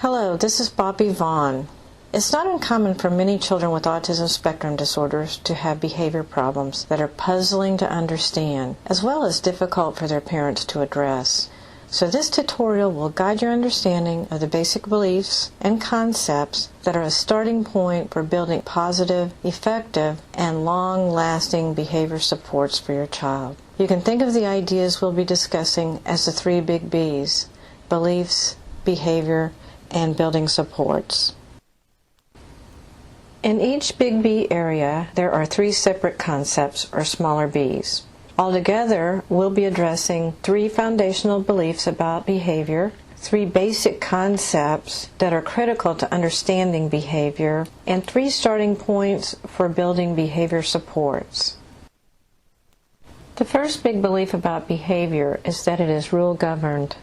Hello, this is Bobby Vaughn. It's not uncommon for many children with autism spectrum disorders to have behavior problems that are puzzling to understand, as well as difficult for their parents to address. So this tutorial will guide your understanding of the basic beliefs and concepts that are a starting point for building positive, effective, and long-lasting behavior supports for your child. You can think of the ideas we'll be discussing as the 3 big B's: beliefs, behavior, and building supports. In each big B area, there are 3 separate concepts or smaller B's. Altogether, we'll be addressing 3 foundational beliefs about behavior, 3 basic concepts that are critical to understanding behavior, and 3 starting points for building behavior supports. The first big belief about behavior is that it is rule-governed.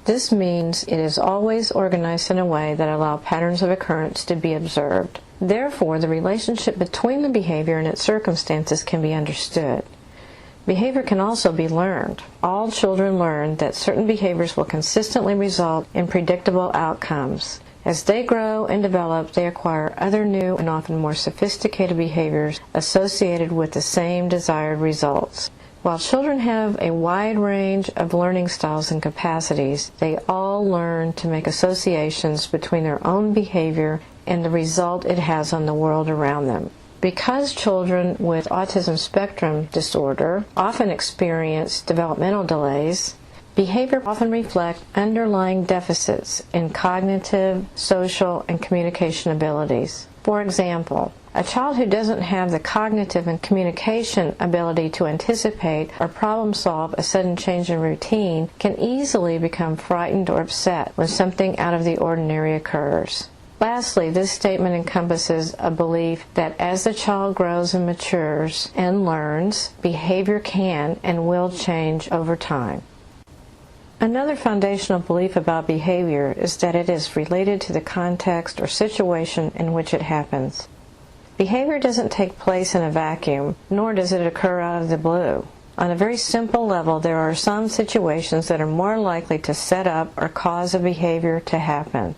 This means it is always organized in a way that allows patterns of occurrence to be observed. Therefore, the relationship between the behavior and its circumstances can be understood. Behavior can also be learned. All children learn that certain behaviors will consistently result in predictable outcomes. As they grow and develop, they acquire other new and often more sophisticated behaviors associated with the same desired results. While children have a wide range of learning styles and capacities, they all learn to make associations between their own behavior and the result it has on the world around them. Because children with autism spectrum disorder often experience developmental delays, behavior often reflects underlying deficits in cognitive, social, and communication abilities. For example, a child who doesn't have the cognitive and communication ability to anticipate or problem solve a sudden change in routine can easily become frightened or upset when something out of the ordinary occurs. Lastly, this statement encompasses a belief that as the child grows and matures and learns, behavior can and will change over time. Another foundational belief about behavior is that it is related to the context or situation in which it happens. Behavior doesn't take place in a vacuum, nor does it occur out of the blue. On a very simple level, there are some situations that are more likely to set up or cause a behavior to happen.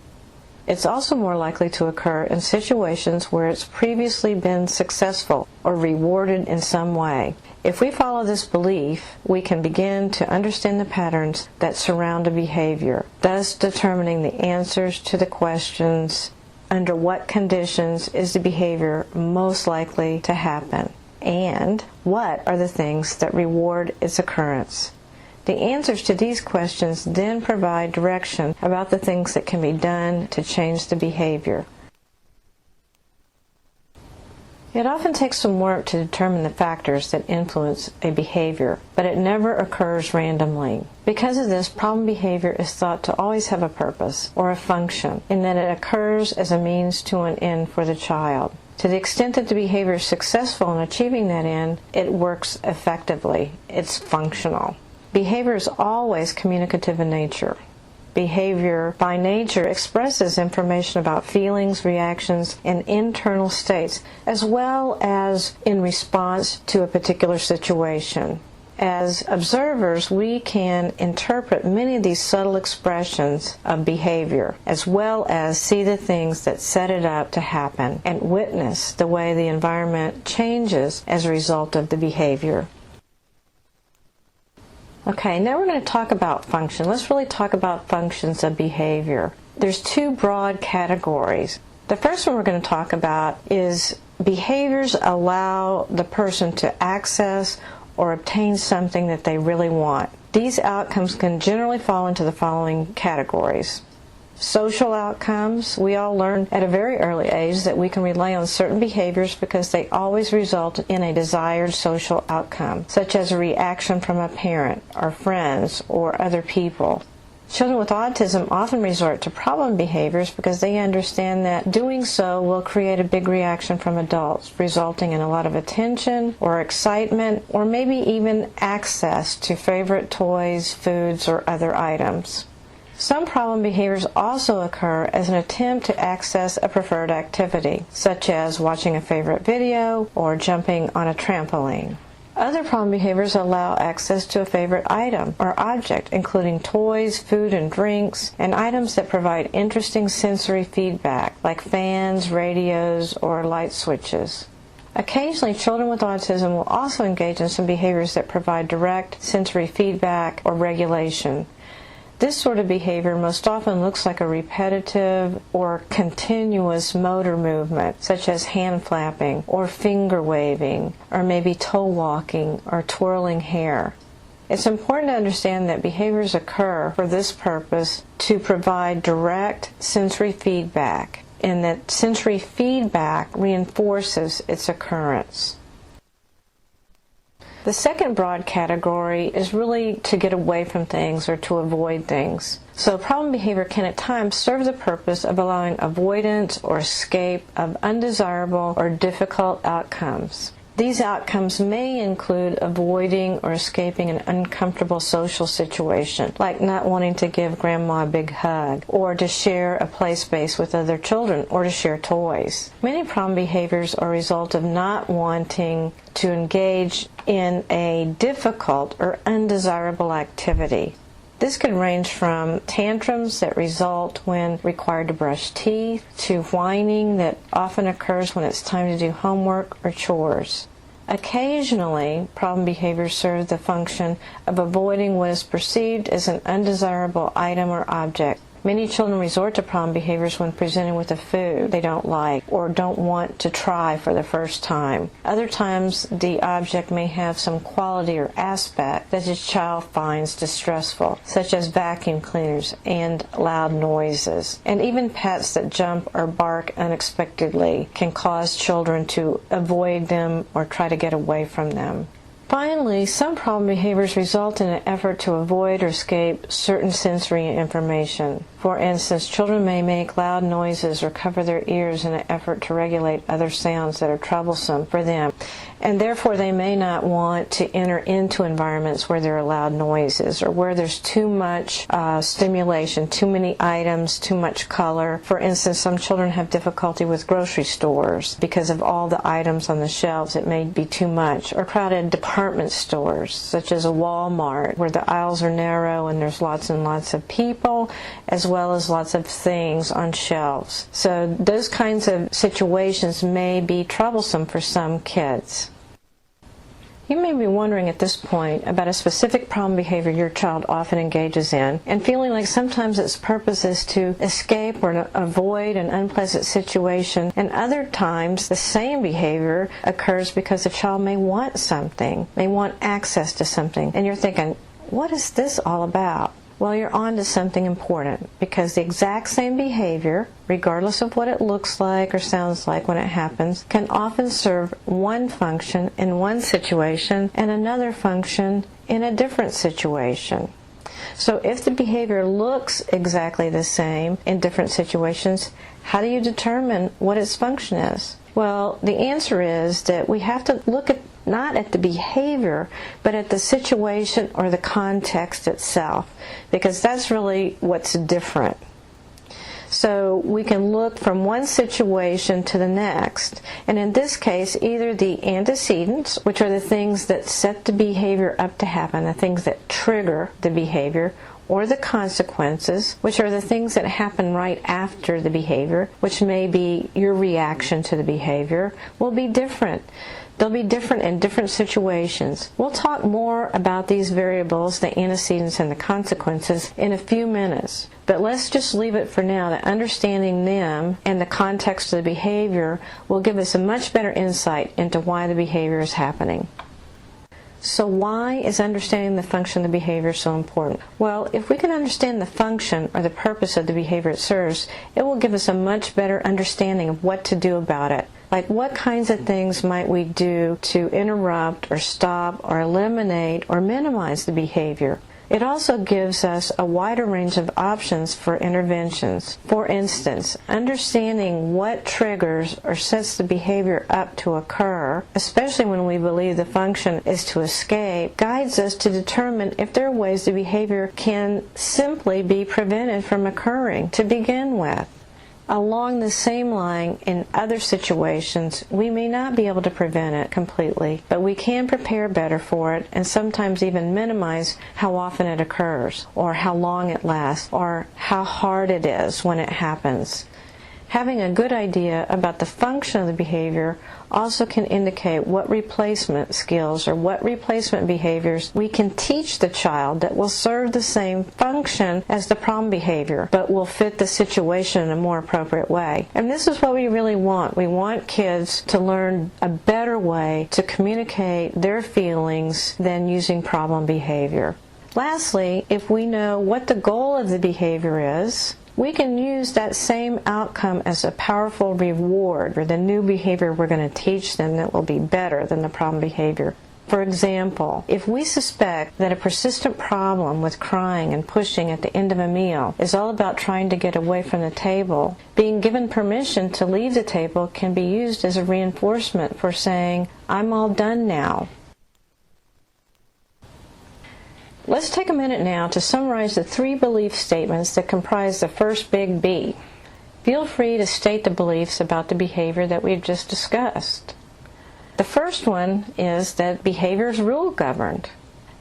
It's also more likely to occur in situations where it's previously been successful or rewarded in some way. If we follow this belief, we can begin to understand the patterns that surround a behavior, thus determining the answers to the questions: under what conditions is the behavior most likely to happen? And what are the things that reward its occurrence? The answers to these questions then provide direction about the things that can be done to change the behavior. It often takes some work to determine the factors that influence a behavior, but it never occurs randomly. Because of this, problem behavior is thought to always have a purpose or a function, in that it occurs as a means to an end for the child. To the extent that the behavior is successful in achieving that end, it works effectively. It's functional. Behavior is always communicative in nature. Behavior, by nature, expresses information about feelings, reactions, and internal states, as well as in response to a particular situation. As observers, we can interpret many of these subtle expressions of behavior, as well as see the things that set it up to happen, and witness the way the environment changes as a result of the behavior. Okay, now we're going to talk about function. Let's really talk about functions of behavior. There's 2 broad categories. The first one we're going to talk about is behaviors allow the person to access or obtain something that they really want. These outcomes can generally fall into the following categories. Social outcomes. We all learn at a very early age that we can rely on certain behaviors because they always result in a desired social outcome, such as a reaction from a parent or friends or other people. Children with autism often resort to problem behaviors because they understand that doing so will create a big reaction from adults, resulting in a lot of attention or excitement, or maybe even access to favorite toys, foods, or other items. Some problem behaviors also occur as an attempt to access a preferred activity, such as watching a favorite video or jumping on a trampoline. Other problem behaviors allow access to a favorite item or object, including toys, food and drinks, and items that provide interesting sensory feedback, like fans, radios, or light switches. Occasionally, children with autism will also engage in some behaviors that provide direct sensory feedback or regulation. This sort of behavior most often looks like a repetitive or continuous motor movement, such as hand flapping or finger waving, or maybe toe walking or twirling hair. It's important to understand that behaviors occur for this purpose to provide direct sensory feedback, and that sensory feedback reinforces its occurrence. The second broad category is really to get away from things or to avoid things. So problem behavior can at times serve the purpose of allowing avoidance or escape of undesirable or difficult outcomes. These outcomes may include avoiding or escaping an uncomfortable social situation, like not wanting to give grandma a big hug, or to share a play space with other children, or to share toys. Many problem behaviors are a result of not wanting to engage in a difficult or undesirable activity. This can range from tantrums that result when required to brush teeth, to whining that often occurs when it's time to do homework or chores. Occasionally, problem behaviors serve the function of avoiding what is perceived as an undesirable item or object. Many children resort to problem behaviors when presented with a food they don't like or don't want to try for the first time. Other times, the object may have some quality or aspect that the child finds distressful, such as vacuum cleaners and loud noises. And even pets that jump or bark unexpectedly can cause children to avoid them or try to get away from them. Finally, some problem behaviors result in an effort to avoid or escape certain sensory information. For instance, children may make loud noises or cover their ears in an effort to regulate other sounds that are troublesome for them, and therefore they may not want to enter into environments where there are loud noises or where there's too much stimulation, too many items, too much color. For instance, some children have difficulty with grocery stores because of all the items on the shelves. It may be too much. Or crowded department stores, such as a Walmart, where the aisles are narrow and there's lots and lots of people, as well as lots of things on shelves. So those kinds of situations may be troublesome for some kids. You may be wondering at this point about a specific problem behavior your child often engages in, and feeling like sometimes its purpose is to escape or to avoid an unpleasant situation, and other times the same behavior occurs because the child may want something, may want access to something, and you're thinking, what is this all about? Well, you're on to something important, because the exact same behavior, regardless of what it looks like or sounds like when it happens, can often serve one function in one situation and another function in a different situation. So if the behavior looks exactly the same in different situations, how do you determine what its function is? Well, the answer is that we have to look at not at the behavior, but at the situation or the context itself, because that's really what's different. So we can look from one situation to the next, and in this case, either the antecedents, which are the things that set the behavior up to happen, the things that trigger the behavior, or the consequences, which are the things that happen right after the behavior, which may be your reaction to the behavior, will be different. They'll be different in different situations. We'll talk more about these variables, the antecedents and the consequences, in a few minutes. But let's just leave it for now that understanding them and the context of the behavior will give us a much better insight into why the behavior is happening. So why is understanding the function of the behavior so important? Well, if we can understand the function or the purpose of the behavior it serves, it will give us a much better understanding of what to do about it. Like, what kinds of things might we do to interrupt or stop or eliminate or minimize the behavior? It also gives us a wider range of options for interventions. For instance, understanding what triggers or sets the behavior up to occur, especially when we believe the function is to escape, guides us to determine if there are ways the behavior can simply be prevented from occurring to begin with. Along the same line, in other situations, we may not be able to prevent it completely, but we can prepare better for it and sometimes even minimize how often it occurs, or how long it lasts, or how hard it is when it happens. Having a good idea about the function of the behavior also can indicate what replacement skills or what replacement behaviors we can teach the child that will serve the same function as the problem behavior, but will fit the situation in a more appropriate way. And this is what we really want. We want kids to learn a better way to communicate their feelings than using problem behavior. Lastly, if we know what the goal of the behavior is, we can use that same outcome as a powerful reward for the new behavior we're going to teach them that will be better than the problem behavior. For example, if we suspect that a persistent problem with crying and pushing at the end of a meal is all about trying to get away from the table, being given permission to leave the table can be used as a reinforcement for saying, "I'm all done now." Let's take a minute now to summarize the 3 belief statements that comprise the first big B. Feel free to state the beliefs about the behavior that we've just discussed. The first one is that behavior is rule-governed.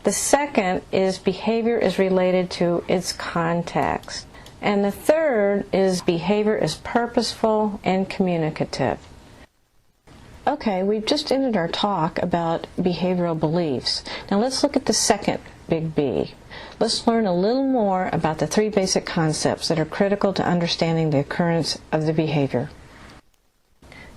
The second is behavior is related to its context. And the third is behavior is purposeful and communicative. Okay, we've just ended our talk about behavioral beliefs. Now let's look at the second big B. Let's learn a little more about the 3 basic concepts that are critical to understanding the occurrence of the behavior.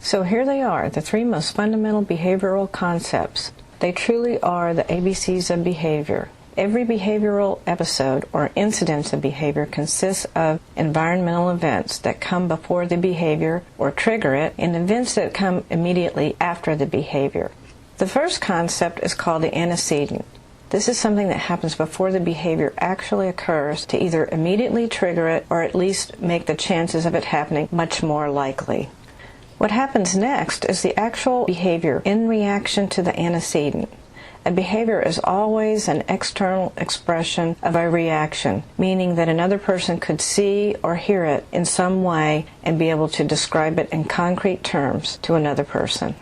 So here they are, the 3 most fundamental behavioral concepts. They truly are the ABCs of behavior. Every behavioral episode or incidence of behavior consists of environmental events that come before the behavior or trigger it, and events that come immediately after the behavior. The first concept is called the antecedent. This is something that happens before the behavior actually occurs to either immediately trigger it or at least make the chances of it happening much more likely. What happens next is the actual behavior in reaction to the antecedent. A behavior is always an external expression of a reaction, meaning that another person could see or hear it in some way and be able to describe it in concrete terms to another person.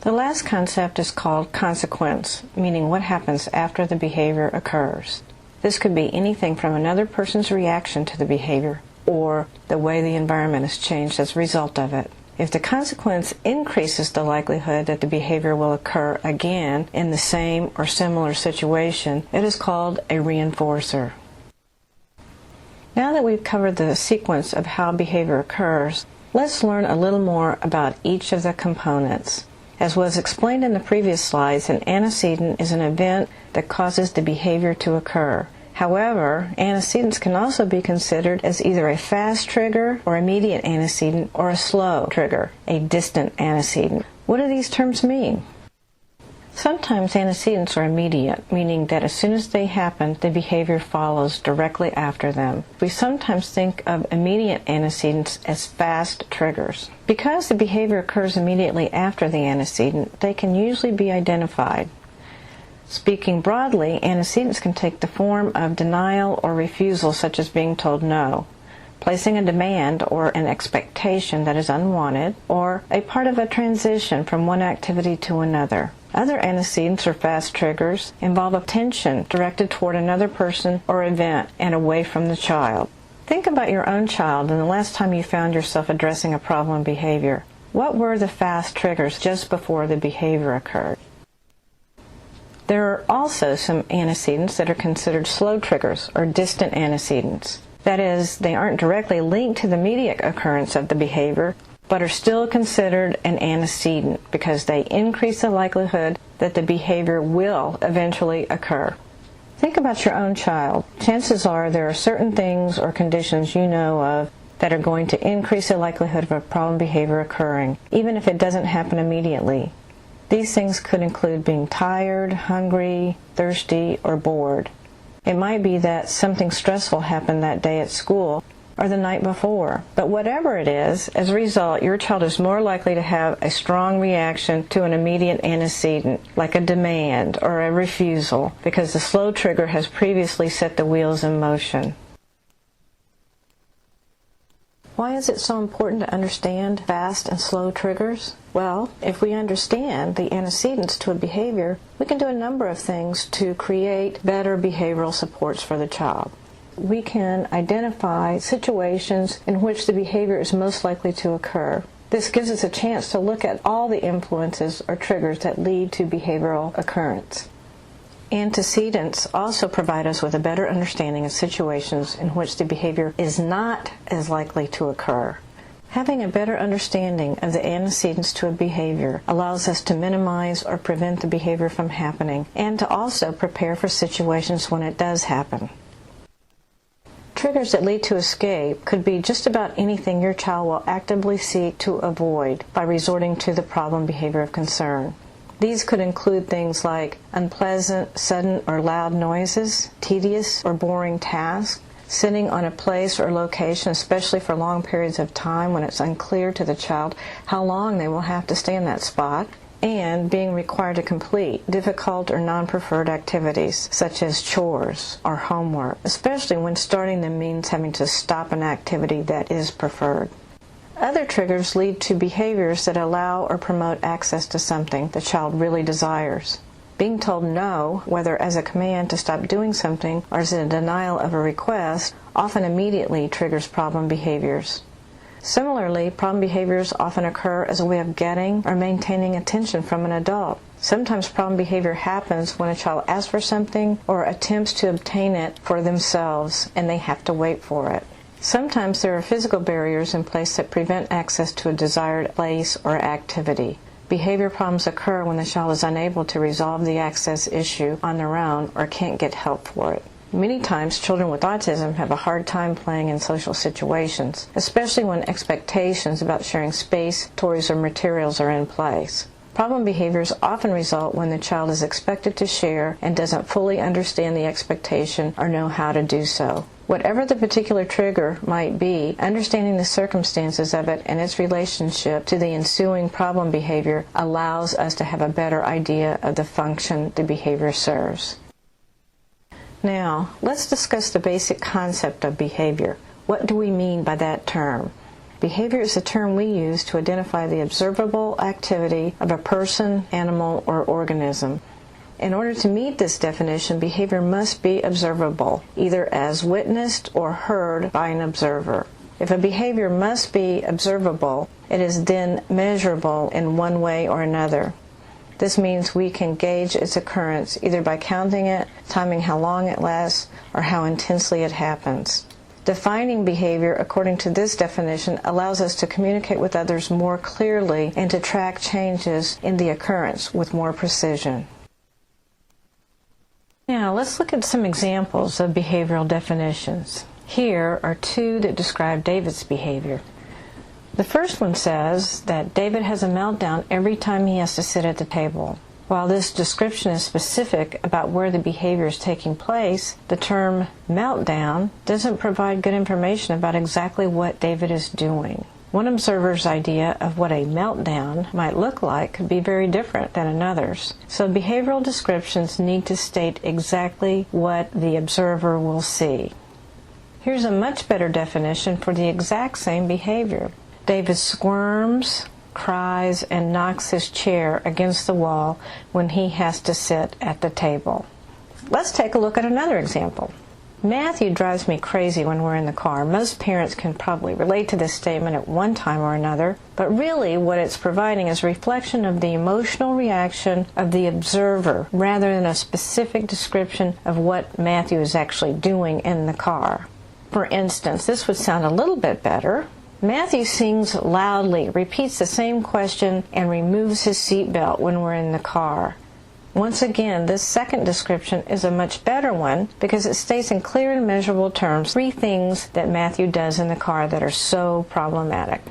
The last concept is called consequence, meaning what happens after the behavior occurs. This could be anything from another person's reaction to the behavior or the way the environment has changed as a result of it. If the consequence increases the likelihood that the behavior will occur again in the same or similar situation, it is called a reinforcer. Now that we've covered the sequence of how behavior occurs, let's learn a little more about each of the components. As was explained in the previous slides, an antecedent is an event that causes the behavior to occur. However, antecedents can also be considered as either a fast trigger or immediate antecedent or a slow trigger, a distant antecedent. What do these terms mean? Sometimes antecedents are immediate, meaning that as soon as they happen, the behavior follows directly after them. We sometimes think of immediate antecedents as fast triggers. Because the behavior occurs immediately after the antecedent, they can usually be identified. Speaking broadly, antecedents can take the form of denial or refusal, such as being told no, placing a demand or an expectation that is unwanted, or a part of a transition from one activity to another. Other antecedents or fast triggers involve attention directed toward another person or event and away from the child. Think about your own child and the last time you found yourself addressing a problem behavior. What were the fast triggers just before the behavior occurred? There are also some antecedents that are considered slow triggers or distant antecedents. That is, they aren't directly linked to the immediate occurrence of the behavior, but are still considered an antecedent because they increase the likelihood that the behavior will eventually occur. Think about your own child. Chances are there are certain things or conditions you know of that are going to increase the likelihood of a problem behavior occurring, even if it doesn't happen immediately. These things could include being tired, hungry, thirsty, or bored. It might be that something stressful happened that day at school or the night before. But whatever it is, as a result, your child is more likely to have a strong reaction to an immediate antecedent, like a demand or a refusal, because the slow trigger has previously set the wheels in motion. Why is it so important to understand fast and slow triggers? Well, if we understand the antecedents to a behavior, we can do a number of things to create better behavioral supports for the child. We can identify situations in which the behavior is most likely to occur. This gives us a chance to look at all the influences or triggers that lead to behavioral occurrence. Antecedents also provide us with a better understanding of situations in which the behavior is not as likely to occur. Having a better understanding of the antecedents to a behavior allows us to minimize or prevent the behavior from happening, and to also prepare for situations when it does happen. Triggers that lead to escape could be just about anything your child will actively seek to avoid by resorting to the problem behavior of concern. These could include things like unpleasant, sudden, or loud noises, tedious or boring tasks, sitting on a place or location, especially for long periods of time when it's unclear to the child how long they will have to stay in that spot, and being required to complete difficult or non-preferred activities, such as chores or homework, especially when starting them means having to stop an activity that is preferred. Other triggers lead to behaviors that allow or promote access to something the child really desires. Being told no, whether as a command to stop doing something or as a denial of a request, often immediately triggers problem behaviors. Similarly, problem behaviors often occur as a way of getting or maintaining attention from an adult. Sometimes problem behavior happens when a child asks for something or attempts to obtain it for themselves and they have to wait for it. Sometimes there are physical barriers in place that prevent access to a desired place or activity. Behavior problems occur when the child is unable to resolve the access issue on their own or can't get help for it. Many times, children with autism have a hard time playing in social situations, especially when expectations about sharing space, toys, or materials are in place. Problem behaviors often result when the child is expected to share and doesn't fully understand the expectation or know how to do so. Whatever the particular trigger might be, understanding the circumstances of it and its relationship to the ensuing problem behavior allows us to have a better idea of the function the behavior serves. Now, let's discuss the basic concept of behavior. What do we mean by that term? Behavior is a term we use to identify the observable activity of a person, animal, or organism. In order to meet this definition, behavior must be observable, either as witnessed or heard by an observer. If a behavior must be observable, it is then measurable in one way or another. This means we can gauge its occurrence either by counting it, timing how long it lasts, or how intensely it happens. Defining behavior according to this definition allows us to communicate with others more clearly and to track changes in the occurrence with more precision. Now, let's look at some examples of behavioral definitions. Here are two that describe David's behavior. The first one says that David has a meltdown every time he has to sit at the table. While this description is specific about where the behavior is taking place, the term meltdown doesn't provide good information about exactly what David is doing. One observer's idea of what a meltdown might look like could be very different than another's. So behavioral descriptions need to state exactly what the observer will see. Here's a much better definition for the exact same behavior. David squirms, cries, and knocks his chair against the wall when he has to sit at the table. Let's take a look at another example. Matthew drives me crazy when we're in the car. Most parents can probably relate to this statement at one time or another, but really what it's providing is a reflection of the emotional reaction of the observer rather than a specific description of what Matthew is actually doing in the car. For instance, this would sound a little bit better. Matthew sings loudly, repeats the same question, and removes his seatbelt when we're in the car. Once again, this second description is a much better one because it states in clear and measurable terms 3 things that Matthew does in the car that are so problematic.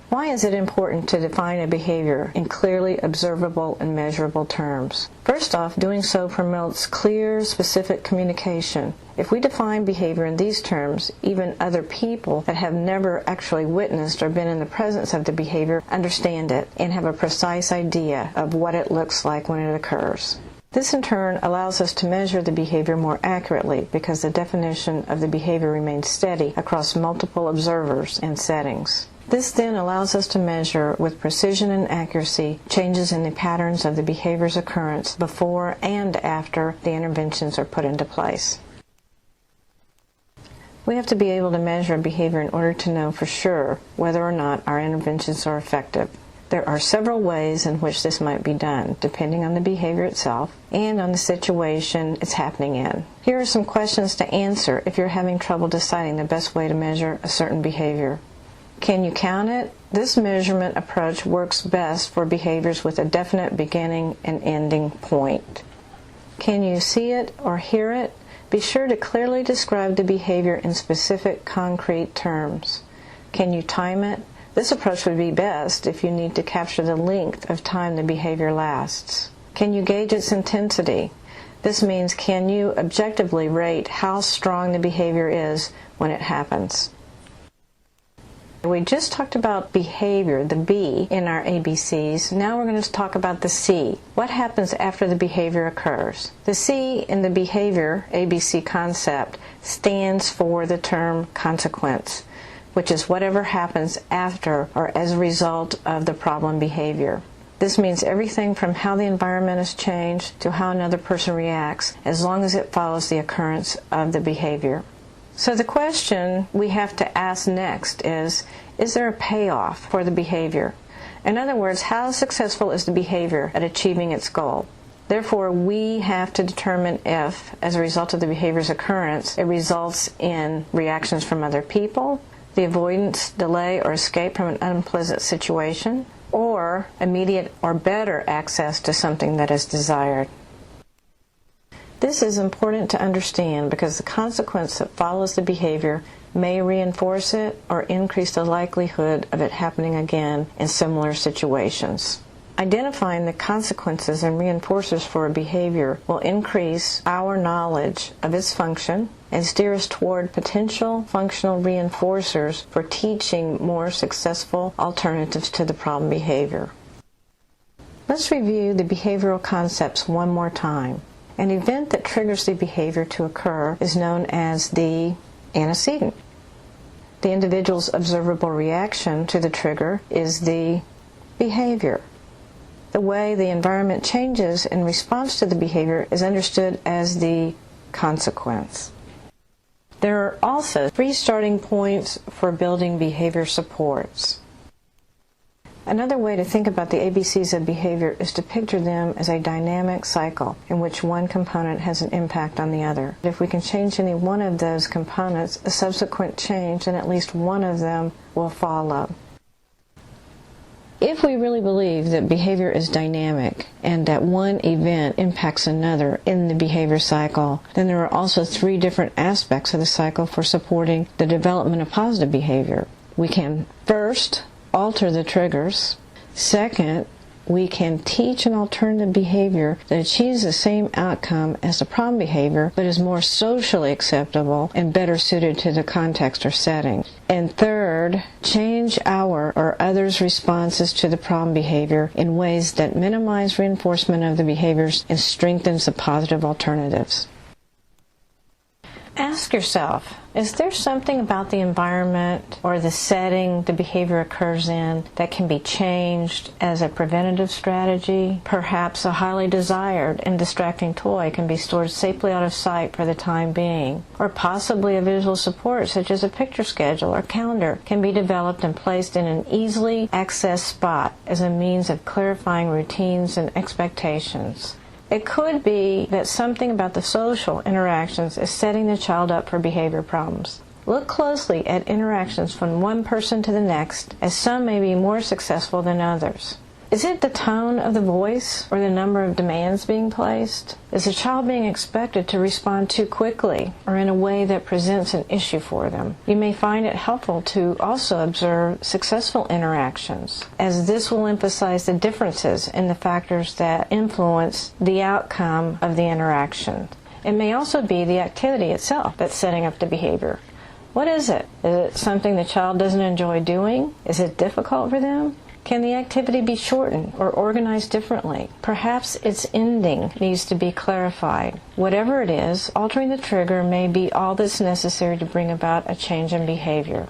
Why is it important to define a behavior in clearly observable and measurable terms? First off, doing so promotes clear, specific communication. If we define behavior in these terms, even other people that have never actually witnessed or been in the presence of the behavior understand it and have a precise idea of what it looks like when it occurs. This in turn allows us to measure the behavior more accurately because the definition of the behavior remains steady across multiple observers and settings. This then allows us to measure with precision and accuracy changes in the patterns of the behavior's occurrence before and after the interventions are put into place. We have to be able to measure behavior in order to know for sure whether or not our interventions are effective. There are several ways in which this might be done, depending on the behavior itself and on the situation it's happening in. Here are some questions to answer if you're having trouble deciding the best way to measure a certain behavior. Can you count it? This measurement approach works best for behaviors with a definite beginning and ending point. Can you see it or hear it? Be sure to clearly describe the behavior in specific, concrete terms. Can you time it? This approach would be best if you need to capture the length of time the behavior lasts. Can you gauge its intensity? This means, can you objectively rate how strong the behavior is when it happens? We just talked about behavior, the B, in our ABCs. Now we're going to talk about the C. What happens after the behavior occurs? The C in the behavior ABC concept stands for the term consequence, which is whatever happens after or as a result of the problem behavior. This means everything from how the environment is changed to how another person reacts, as long as it follows the occurrence of the behavior. So the question we have to ask next is there a payoff for the behavior? In other words, how successful is the behavior at achieving its goal? Therefore, we have to determine if, as a result of the behavior's occurrence, it results in reactions from other people, the avoidance, delay, or escape from an unpleasant situation, or immediate or better access to something that is desired. This is important to understand because the consequence that follows the behavior may reinforce it or increase the likelihood of it happening again in similar situations. Identifying the consequences and reinforcers for a behavior will increase our knowledge of its function and steer us toward potential functional reinforcers for teaching more successful alternatives to the problem behavior. Let's review the behavioral concepts one more time. An event that triggers the behavior to occur is known as the antecedent. The individual's observable reaction to the trigger is the behavior. The way the environment changes in response to the behavior is understood as the consequence. There are also 3 starting points for building behavior supports. Another way to think about the ABCs of behavior is to picture them as a dynamic cycle in which one component has an impact on the other. If we can change any one of those components, a subsequent change in at least one of them will follow. If we really believe that behavior is dynamic and that one event impacts another in the behavior cycle, then there are also 3 different aspects of the cycle for supporting the development of positive behavior. We can first alter the triggers. Second, we can teach an alternative behavior that achieves the same outcome as the problem behavior but is more socially acceptable and better suited to the context or setting. And third, change our or others' responses to the problem behavior in ways that minimize reinforcement of the behaviors and strengthens the positive alternatives. Ask yourself, is there something about the environment or the setting the behavior occurs in that can be changed as a preventative strategy? Perhaps a highly desired and distracting toy can be stored safely out of sight for the time being. Or possibly a visual support such as a picture schedule or calendar can be developed and placed in an easily accessed spot as a means of clarifying routines and expectations. It could be that something about the social interactions is setting the child up for behavior problems. Look closely at interactions from one person to the next, as some may be more successful than others. Is it the tone of the voice or the number of demands being placed? Is the child being expected to respond too quickly or in a way that presents an issue for them? You may find it helpful to also observe successful interactions, as this will emphasize the differences in the factors that influence the outcome of the interaction. It may also be the activity itself that's setting up the behavior. What is it? Is it something the child doesn't enjoy doing? Is it difficult for them? Can the activity be shortened or organized differently? Perhaps its ending needs to be clarified. Whatever it is, altering the trigger may be all that's necessary to bring about a change in behavior.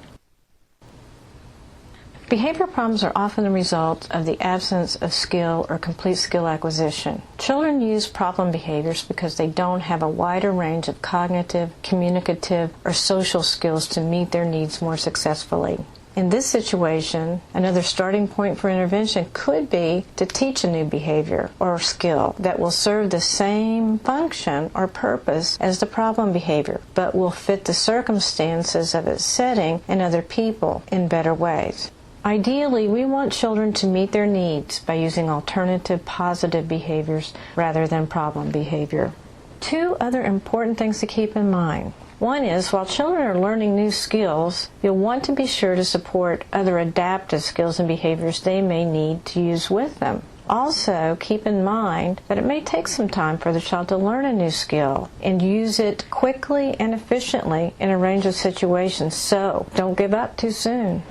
Behavior problems are often the result of the absence of skill or complete skill acquisition. Children use problem behaviors because they don't have a wider range of cognitive, communicative, or social skills to meet their needs more successfully. In this situation, another starting point for intervention could be to teach a new behavior or skill that will serve the same function or purpose as the problem behavior, but will fit the circumstances of its setting and other people in better ways. Ideally, we want children to meet their needs by using alternative positive behaviors rather than problem behavior. Two other important things to keep in mind. One is, while children are learning new skills, you'll want to be sure to support other adaptive skills and behaviors they may need to use with them. Also, keep in mind that it may take some time for the child to learn a new skill and use it quickly and efficiently in a range of situations, so don't give up too soon.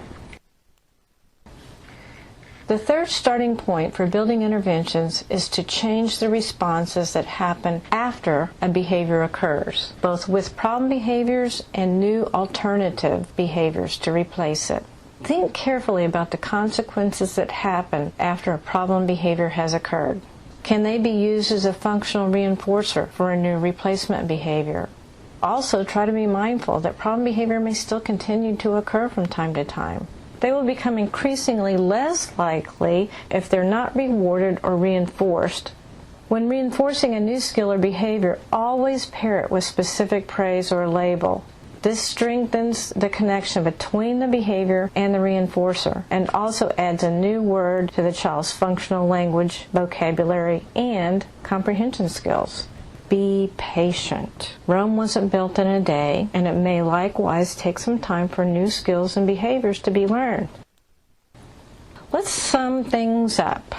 The third starting point for building interventions is to change the responses that happen after a behavior occurs, both with problem behaviors and new alternative behaviors to replace it. Think carefully about the consequences that happen after a problem behavior has occurred. Can they be used as a functional reinforcer for a new replacement behavior? Also, try to be mindful that problem behavior may still continue to occur from time to time. They will become increasingly less likely if they're not rewarded or reinforced. When reinforcing a new skill or behavior, always pair it with specific praise or label. This strengthens the connection between the behavior and the reinforcer, and also adds a new word to the child's functional language, vocabulary, and comprehension skills. Be patient. Rome wasn't built in a day, and it may likewise take some time for new skills and behaviors to be learned. Let's sum things up.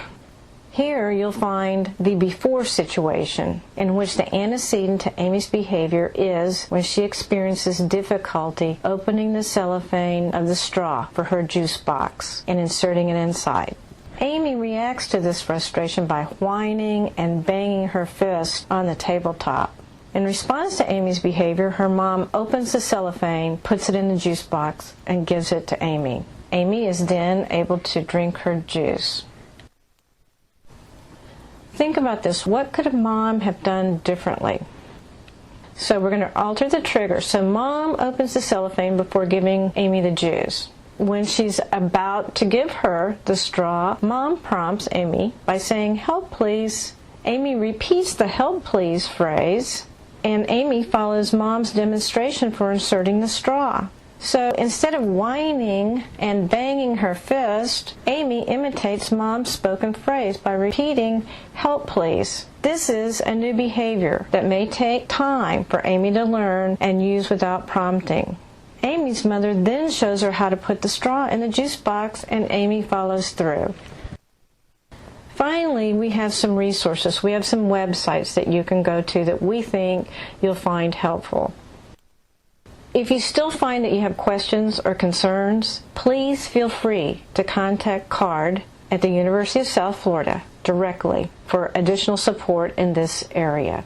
Here you'll find the before situation, in which the antecedent to Amy's behavior is when she experiences difficulty opening the cellophane of the straw for her juice box and inserting it inside. Amy reacts to this frustration by whining and banging her fist on the tabletop. In response to Amy's behavior, her mom opens the cellophane, puts it in the juice box, and gives it to Amy. Amy is then able to drink her juice. Think about this. What could a mom have done differently? So we're going to alter the trigger. So mom opens the cellophane before giving Amy the juice. When she's about to give her the straw, mom prompts Amy by saying, "Help please." Amy repeats the "help please" phrase, and Amy follows mom's demonstration for inserting the straw. So instead of whining and banging her fist, Amy imitates mom's spoken phrase by repeating, "Help please." This is a new behavior that may take time for Amy to learn and use without prompting. Amy's mother then shows her how to put the straw in the juice box, and Amy follows through. Finally, we have some resources. We have some websites that you can go to that we think you'll find helpful. If you still find that you have questions or concerns, please feel free to contact CARD at the University of South Florida directly for additional support in this area.